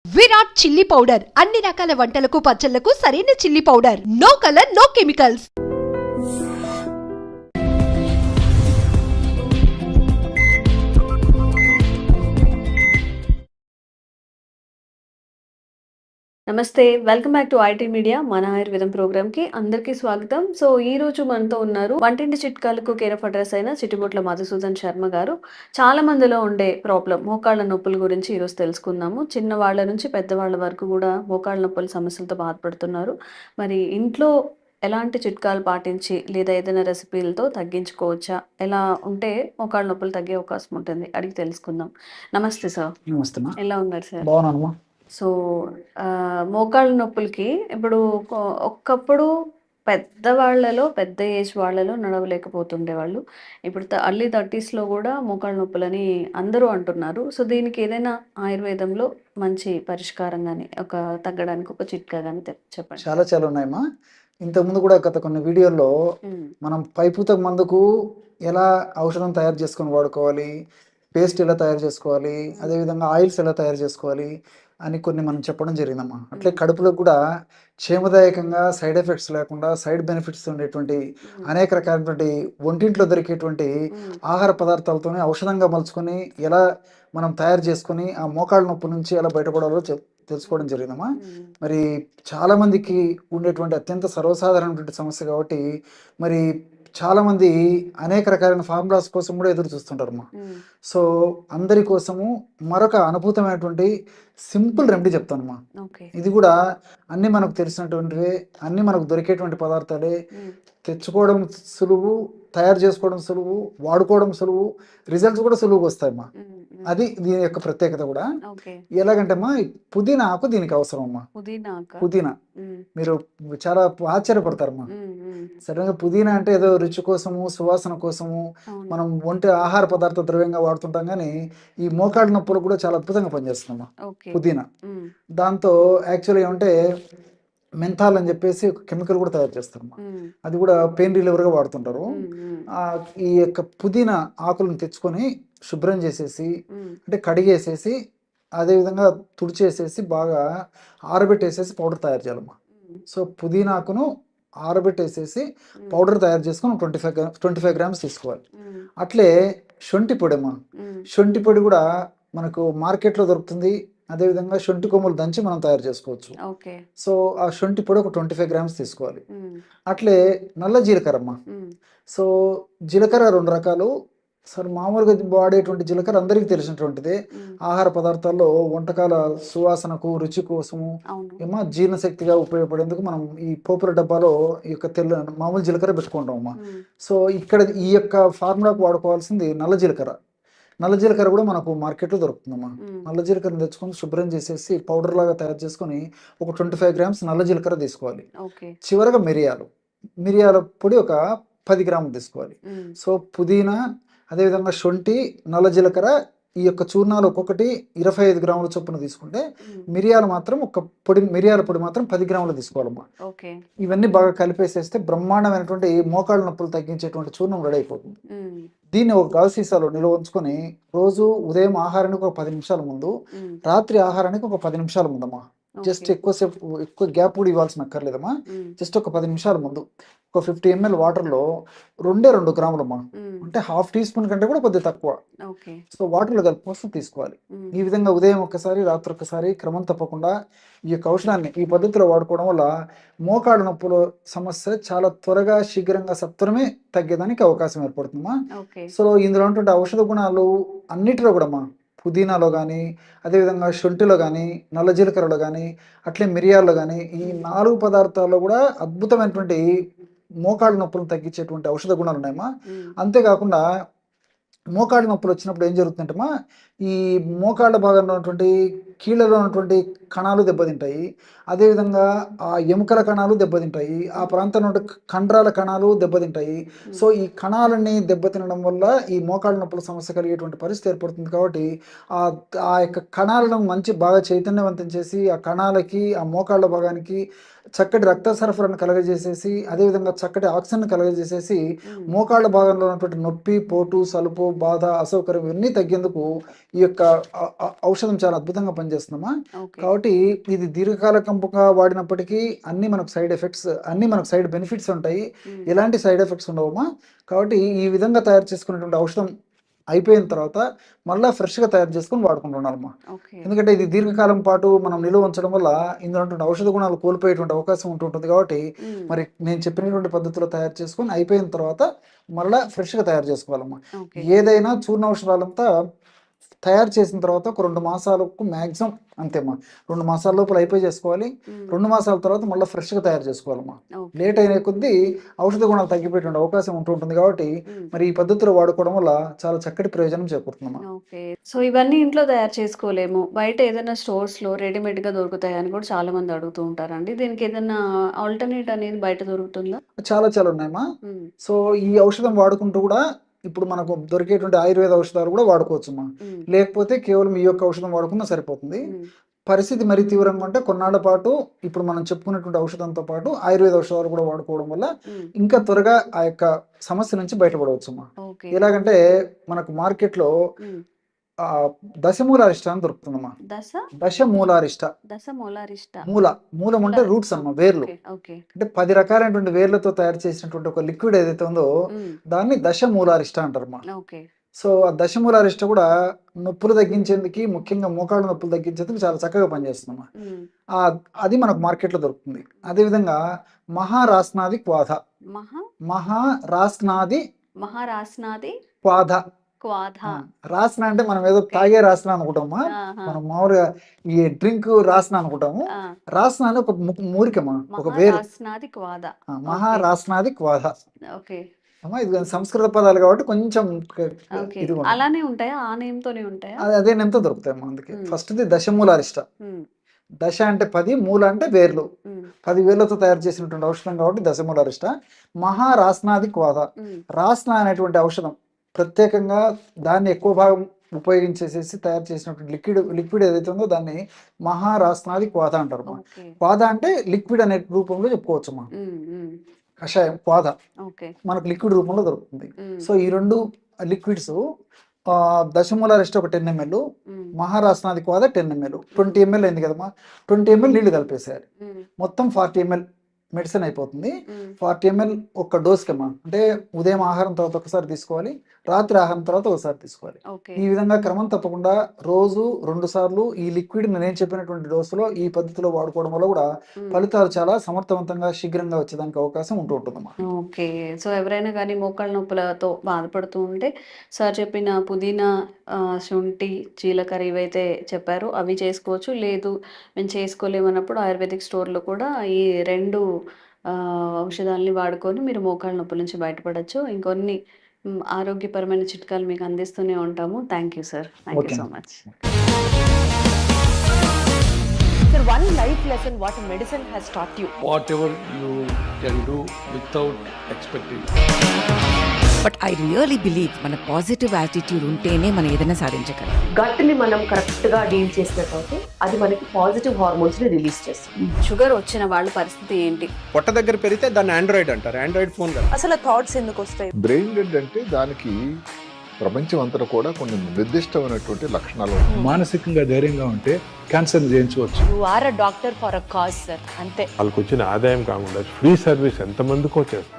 Virat chilli powder అన్ని రకాల వంటలకు పచ్చళ్లకు సరైన chilli powder. No colour, no chemicals. నమస్తే, welcome back to IT media. మన ఆయుర్వేదం ప్రోగ్రామ్కి అందరికీ స్వాగతం. సో ఈ రోజు మనతో ఉన్నారు వంటింటి చిట్కాలకు కేర్ ఆఫ్ అడ్రస్ అయిన చిట్టిబొట్ల మధుసూదన్ శర్మ గారు. చాలా మందిలో ఉండే ప్రాబ్లం మోకాళ్ళ నొప్పుల గురించి ఈరోజు తెలుసుకుందాము. చిన్నవాళ్ళ నుంచి పెద్దవాళ్ళ వరకు కూడా మోకాళ్ళ నొప్పుల సమస్యలతో బాధపడుతున్నారు. మరి ఇంట్లో ఎలాంటి చిట్కాలు పాటించి లేదా ఏదైనా రెసిపీలతో తగ్గించుకోవచ్చా, ఎలా ఉంటే మోకాళ్ళ నొప్పులు తగ్గే అవకాశం ఉంటుంది అడిగి తెలుసుకుందాం. నమస్తే సార్. నమస్తే అమ్మా. ఎలా ఉన్నారు సార్? బాగున్నానమ్మా. సో మోకాళ్ళ నొప్పులకి ఇప్పుడు ఒకప్పుడు పెద్దవాళ్ళలో, పెద్ద ఏజ్ వాళ్ళలో నడవలేకపోతుండేవాళ్ళు. ఇప్పుడు అర్లీ 30స్లో కూడా మోకాళ్ళ నొప్పులని అందరూ అంటున్నారు. సో దీనికి ఏదైనా ఆయుర్వేదంలో మంచి పరిష్కారం కానీ, ఒక తగ్గడానికి ఒక చిట్కా కానీ చెప్పండి. చాలా చాలా ఉన్నాయమ్మా. ఇంతకుముందు కూడా గత కొన్ని వీడియోల్లో మనం పైపుత మందుకు ఎలా ఔషధం తయారు చేసుకొని వాడుకోవాలి, పేస్ట్ ఎలా తయారు చేసుకోవాలి, అదేవిధంగా ఆయిల్స్ ఎలా తయారు చేసుకోవాలి అని కొన్ని మనం చెప్పడం జరిగిందమ్మా. అట్లే కడుపులో కూడా క్షేమదాయకంగా, సైడ్ ఎఫెక్ట్స్ లేకుండా, సైడ్ బెనిఫిట్స్ ఉండేటువంటి అనేక రకాలైనటువంటి ఒంటింట్లో దొరికేటువంటి ఆహార పదార్థాలతోనే ఔషధంగా మలుచుకొని ఎలా మనం తయారు చేసుకొని ఆ మోకాళ్ళ నొప్పి నుంచి ఎలా బయటపడాలో తెలుసుకోవడం జరిగిందమ్మా. మరి చాలామందికి ఉండేటువంటి అత్యంత సర్వసాధారణమైనటువంటి సమస్య కాబట్టి మరి చాలామంది అనేక రకాలైన ఫార్ములాస్ కోసం కూడా ఎదురు చూస్తుంటారమ్మా. సో అందరి కోసము మరొక అనుభూతమైనటువంటి సింపుల్ రెమెడీ చెప్తానమ్మా. ఇది కూడా అన్నీ మనకు తెలిసినటువంటివే, అన్నీ మనకు దొరికేటువంటి పదార్థాలే. తెచ్చుకోవడం సులువు, తయారు చేసుకోవడం సులువు, వాడుకోవడం సులువు, రిజల్ట్స్ కూడా సులువుగా వస్తాయమ్మా. అది దీని యొక్క ప్రత్యేకత కూడా. ఎలాగంటే అమ్మా, పుదీనా ఆకు దీనికి అవసరం అమ్మా. పుదీనా మీరు చాలా ఆశ్చర్యపడతారమ్మా. సడన్గా పుదీనా అంటే ఏదో రుచి కోసము, సువాసన కోసము మనం ఒంటి ఆహార పదార్థ ద్రవ్యంగా వాడుతుంటాం, కానీ ఈ మోకాళ్ళ నొప్పులు కూడా చాలా అద్భుతంగా పనిచేస్తుందమ్మా పుదీనా. దాంతో యాక్చువల్గా ఏమంటే మెంథాల్ అని చెప్పేసి ఒక కెమికల్ కూడా తయారు చేస్తారమ్మా. అది కూడా పెయిన్ రిలీవర్గా వాడుతుంటారు. ఈ యొక్క పుదీనా ఆకులను తెచ్చుకొని శుభ్రం చేసేసి, అంటే కడిగేసేసి, అదేవిధంగా తుడిచేసేసి బాగా ఆరబెట్టేసేసి పౌడర్ తయారు చేయాలమ్మా. సో పుదీనాకును ఆరబెట్టేసేసి పౌడర్ తయారు చేసుకొని 25 గ్రామ్స్ తీసుకోవాలి. అట్లే శొంఠి పొడి అమ్మా. శొంఠి పొడి కూడా మనకు మార్కెట్లో దొరుకుతుంది. అదేవిధంగా శొంఠి కొమ్ములు దంచి మనం తయారు చేసుకోవచ్చు. సో ఆ శొంఠి పొడి ఒక 25 గ్రామ్స్ తీసుకోవాలి. అట్లే నల్ల జీలకర్ర అమ్మా. సో జీలకర్ర 2 రకాలు. సార్ మామూలుగా వాడేటువంటి జీలకర్ర అందరికీ తెలిసినటువంటిదే. ఆహార పదార్థాల్లో వంటకాల సువాసనకు, రుచి కోసము ఏమో జీర్ణశక్తిగా ఉపయోగపడేందుకు మనం ఈ పోపుల డబ్బాలో ఈ యొక్క మామూలు జీలకర్ర పెట్టుకుంటాం అమ్మా. సో ఇక్కడ ఈ యొక్క ఫార్ములాకు వాడుకోవాల్సింది నల్ల జీలకర్ర. నల్ల జీలకర్ర కూడా మనకు మార్కెట్లో దొరుకుతుందమ్మా. నల్ల జీలకర్ర తెచ్చుకొని శుభ్రం చేసేసి పౌడర్ లాగా తయారు చేసుకొని ఒక 25 గ్రామ్స్ నల్ల జీలకర్ర తీసుకోవాలి. చివరగా మిరియాల పొడి ఒక 10 గ్రాములు తీసుకోవాలి. సో పుదీనా, అదేవిధంగా శొంఠి, నల్ల జీలకర్ర ఈ యొక్క చూర్ణాలు ఒక్కొక్కటి 25 గ్రాముల చొప్పున తీసుకుంటే, మిరియాల పొడి మాత్రం 10 గ్రాములు తీసుకోవాలమ్మా. ఇవన్నీ బాగా కలిపేసేస్తే బ్రహ్మాండమైనటువంటి మోకాళ్ళ నొప్పులు తగ్గించేటువంటి చూర్ణం రెడీ అయిపోతుంది. దీన్ని ఒక గాజు సీసాలో నిల్వ ఉంచుకొని రోజు ఉదయం ఆహారానికి ఒక 10 నిమిషాల ముందు, రాత్రి ఆహారానికి ఒక 10 నిమిషాల ముందమ్మా. జస్ట్ ఎక్కువ గ్యాప్ కూడా ఇవ్వాల్సిన అక్కర్లేదమ్మా. జస్ట్ ఒక 10 నిమిషాల ముందు ఒక 50 ml వాటర్లో 2 గ్రాములమ్మా, అంటే ½ టీ స్పూన్ కంటే కూడా కొద్దిగా తక్కువ. సో వాటర్లో కలిపి తీసుకోవాలి. ఈ విధంగా ఉదయం ఒక్కసారి, రాత్రి ఒక్కసారి క్రమం తప్పకుండా ఈ యొక్క ఔషధాన్ని ఈ పద్ధతిలో వాడుకోవడం వల్ల మోకాళ్ళ నొప్పుల సమస్య చాలా త్వరగా, శీఘ్రంగా, సత్వరమే తగ్గేదానికి అవకాశం ఏర్పడుతుందమ్మా. సో ఇందులో ఉన్నటువంటి ఔషధ గుణాలు అన్నిటిలో కూడా అమ్మా, పుదీనాలో కానీ, అదేవిధంగా శొంఠిలో కానీ, నల్ల జీలకర్రలో కానీ, అట్లే మిరియాల్లో కానీ, ఈ 4 పదార్థాల్లో కూడా అద్భుతమైనటువంటి మోకాళ్ళ నొప్పులను తగ్గించేటువంటి ఔషధ గుణాలు ఉన్నాయమ్మా. అంతేకాకుండా మోకాళ్ళ నొప్పులు వచ్చినప్పుడు ఏం జరుగుతుందంటమ్మా, ఈ మోకాళ్ళ భాగంలో ఉన్నటువంటి కీళ్ళలో ఉన్నటువంటి కణాలు దెబ్బతింటాయి. అదేవిధంగా ఆ ఎముకల కణాలు దెబ్బతింటాయి. ఆ ప్రాంతంలో కండరాల కణాలు దెబ్బతింటాయి. సో ఈ కణాలన్నీ దెబ్బతినడం వల్ల ఈ మోకాళ్ళ నొప్పుల సమస్య కలిగేటువంటి పరిస్థితి ఏర్పడుతుంది. కాబట్టి ఆ యొక్క కణాలను బాగా చైతన్యవంతం చేసి, ఆ కణాలకి, ఆ మోకాళ్ళ భాగానికి చక్కటి రక్త సరఫరాను కలగజేసేసి, అదేవిధంగా చక్కటి ఆక్సిజన్ కలగజేసేసి, మోకాళ్ళ భాగంలో ఉన్నటువంటి నొప్పి, పోటు, సలుపు, బాధ, అసౌకర్యం ఇవన్నీ తగ్గేందుకు ఈ యొక్క ఔషధం చాలా అద్భుతంగా పనిచేస్తుందమ్మా. ఓకే. కాబట్టి ఇది దీర్ఘకాలికంగా వాడినప్పటికీ అన్ని మనకు సైడ్ ఎఫెక్ట్స్, అన్ని మనకు సైడ్ బెనిఫిట్స్ ఉంటాయి. ఎలాంటి సైడ్ ఎఫెక్ట్స్ ఉండవమ్మా. కాబట్టి ఈ విధంగా తయారు చేసుకున్నటువంటి ఔషధం అయిపోయిన తర్వాత మళ్ళీ ఫ్రెష్గా తయారు చేసుకుని వాడుకుంటున్నారమ్మా. ఓకే. ఎందుకంటే ఇది దీర్ఘకాలం పాటు మనం నిలువ ఉంచడం వల్ల ఇందులో ఔషధ గుణాలు కోల్పోయేటువంటి అవకాశం ఉంటుంటుంది. కాబట్టి మరి నేను చెప్పినటువంటి పద్ధతిలో తయారు చేసుకొని అయిపోయిన తర్వాత మళ్ళీ ఫ్రెష్గా తయారు చేసుకోవాలమ్మా. ఓకే. ఏదైనా చూర్ణ ఔషధాలంతా తయారు చేసిన తర్వాత ఒక 2 మాసాలకు మ్యాక్సిమం అంతేమ్మా. 2 మాసాల లోపల అయిపోయి చేసుకోవాలి. 2 మాసాల తర్వాత మళ్ళీ ఫ్రెష్గా తయారు చేసుకోవాలమ్మా. ఓకే. లేట్ అయిన కొద్దీ ఔషధ గుణాలు తగ్గిపోయేటువంటి అవకాశం ఉంటుంటుంది. కాబట్టి మరి ఈ పద్ధతిలో వాడుకోవడం వల్ల చాలా చక్కటి ప్రయోజనం చేకూరుతుందమ్మా. ఓకే. సో ఇవన్నీ ఇంట్లో తయారు చేసుకోలేము. బయట ఏదైనా స్టోర్స్‌లో రెడీమేడ్‌గా దొరుకుతాయని కూడా చాలా మంది అడుగుతూ ఉంటారండి. దీనికి ఏదైనా ఆల్టర్‌నేట్ అనేది బయట దొరుకుతుందా? చాలా చాలా ఉన్నాయమ్మా. హ్మ్. సో ఈ ఔషధం వాడుకుంటూ కూడా ఇప్పుడు మనకు దొరికేటువంటి ఆయుర్వేద ఔషధాలు కూడా వాడుకోవచ్చమ్మా. హ్మ్. లేకపోతే కేవలం ఈ యొక్క ఔషధం వాడుకున్నా సరిపోతుంది. హ్మ్. పరిస్థితి మరీ తీవ్రంగా ఉంటే కొన్నాళ్ల పాటు ఇప్పుడు మనం చెప్పుకున్నటువంటి ఔషధంతో పాటు ఆయుర్వేద ఔషధాలు కూడా వాడుకోవడం వల్ల హ్మ్. ఇంకా త్వరగా ఆ యొక్క సమస్య నుంచి బయటపడవచ్చమ్మా. ఓకే. ఎలాగంటే మనకు మార్కెట్లో హ్మ్. దశమూలారిష్ట అని దొరుకుతుందమ్మా. దశమూలారిష్ట. దశమూలారిష్ట. మూలం అంటే రూట్స్ అమ్మా, వేర్లు. ఓకే. ఓకే. అంటే 10 రకాలైనటువంటి వేర్లతో తయారు చేసినటువంటి ఒక లిక్విడ్ ఏదైతే ఉందో హ్మ్. దాన్ని దశమూలారిష్ట అంటారమ్మా. ఓకే. సో ఆ దశమూలారిష్ట కూడా నొప్పులు తగ్గించేందుకు, ముఖ్యంగా మోకాళ్ళ నొప్పులు తగ్గించేందుకు చాలా చక్కగా పనిచేస్తుందమ్మా. హ్మ్. అది మనకు మార్కెట్లో దొరుకుతుంది. అదేవిధంగా మహారాస్నాది క్వాథ. మహారాస్నాది క్వాథ. క్వాథ. రాస్న అంటే మనం ఏదో తాగే రాస్న అనుకుంటామా. ఆహా. మనం మామూలుగా ఈ డ్రింక్ రాస్న అనుకుంటాము. ఆ. రాస్న అని ఒక మూలికమ్మా, ఒక వేరు. మహారాస్నాది క్వాథ. మహారాస్నాది క్వాథ. ఓకే. అమ్మా ఇది సంస్కృత పదాలు కాబట్టి కొంచెం ఓకే. ఇది అలానే ఉంటాయా? ఆ నేమ్ తోనే ఉంటాయా? అదే నేమ్తో దొరుకుతాయమ్మా. అందుకే ఫస్ట్ది దశమూలారిష్ట. హ్మ్. దశ అంటే 10, మూల అంటే వేర్లు. హ్మ్. 10 వేర్లతో తయారు చేసినటువంటి ఔషధం కాబట్టి దశమూలారిష్ట. మహారాస్నాది క్వాథ. హ్మ్. రాస్న అనేటువంటి ఔషధం ప్రత్యేకంగా దాన్ని ఎక్కువ భాగం ఉపయోగించేసేసి తయారు చేసినటువంటి లిక్విడ్ ఏదైతే ఉందో దాన్ని మహారాస్నాది క్వాథ అంటారు. ఓకే. క్వాథ అంటే లిక్విడ్ అనే రూపంలో చెప్పుకోవచ్చు అమ్మా. హ్మ్. హ్మ్. కషాయం క్వాథ ఓకే. మనకు లిక్విడ్ రూపంలో దొరుకుతుంది. హ్మ్. సో ఈ 2 లిక్విడ్స్ దశమూలారిష్ట ఒక 10 ml, హ్మ్. మహారాస్నాది క్వాథ 10 ml. 20 ml అయింది కదమ్మా. 20 ml నీళ్లు కలిపేసేయాలి. హ్మ్. మొత్తం 40 ml మెడిసిన్ అయిపోతుంది. హ్మ్. 40 ml ఒక్క డోస్కమ్మా. అంటే ఉదయం ఆహారం తర్వాత ఒకసారి తీసుకోవాలి, రాత్రి ఆహారం తర్వాత ఒకసారి తీసుకోవాలి. ఓకే. ఈ విధంగా క్రమం తప్పకుండా రోజు 2 సార్లు ఈ లిక్విడ్ నేను చెప్పినటువంటి డోసులో ఈ పద్ధతిలో వాడుకోవడం వల్ల కూడా ఫలితాలు చాలా సమర్థవంతంగా శీఘ్రంగా వచ్చేదానికి అవకాశం ఉంటుందమ్మా. ఓకే. సో ఎవరైనా కానీ మోకాళ్ళ నొప్పులతో బాధపడుతూ ఉంటే సార్ చెప్పిన పుదీనా, శుంఠి, జీలకర్ర ఇవైతే చెప్పారో అవి చేసుకోవచ్చు. లేదు మేము చేసుకోలేమన్నప్పుడు ఆయుర్వేదిక్ స్టోర్‌లో కూడా ఈ 2 ఔషధాలని వాడుకొని మీరు మోకాళ్ళ నొప్పుల నుంచి బయటపడొచ్చు. ఇంకొన్ని ఆరోగ్యపరమైన చిట్కాలు మీకు అందిస్తూనే ఉంటాము. Thank you sir. Thank you okay so much. Sir, one life lesson what medicine has taught you. Whatever you can do without expecting. But I really believe మన పాజిటివ్ యాటిట్యూడ్ ఉంటేనే మనం ఏదైనా సాధించగలం. గట్ ని మనం కరెక్ట్ గా deal చేసినట్లయితే అది మనకి పాజిటివ్ హార్మోన్స్ ని రిలీజ్ చేస్తుంది. షుగర్ వచ్చిన వాళ్ళ పరిస్థితి ఏంటి? పొట్ట దగ్గర పెరిగితే దాన్ని ఆండ్రాయిడ్ అంటారు. ఆండ్రాయిడ్ ఫోన్ కదా. అసలు థాట్స్ ఎందుకు వస్తాయి? బ్రెయిన్ డెడ్ అంటే దానికి ప్రపంచం అంతా కూడా కొన్ని నిర్దిష్టమైనటువంటి లక్షణాలు ఉంటాయి. మానసికంగా ధైర్యంగా ఉంటే క్యాన్సర్ జయించవచ్చు. You are a doctor for a cause sir. అంతే. వాళ్ళకి వచ్చిన ఆదాయం కాకుండా ఫ్రీ సర్వీస్ ఎంతమందికో చేస్తారు.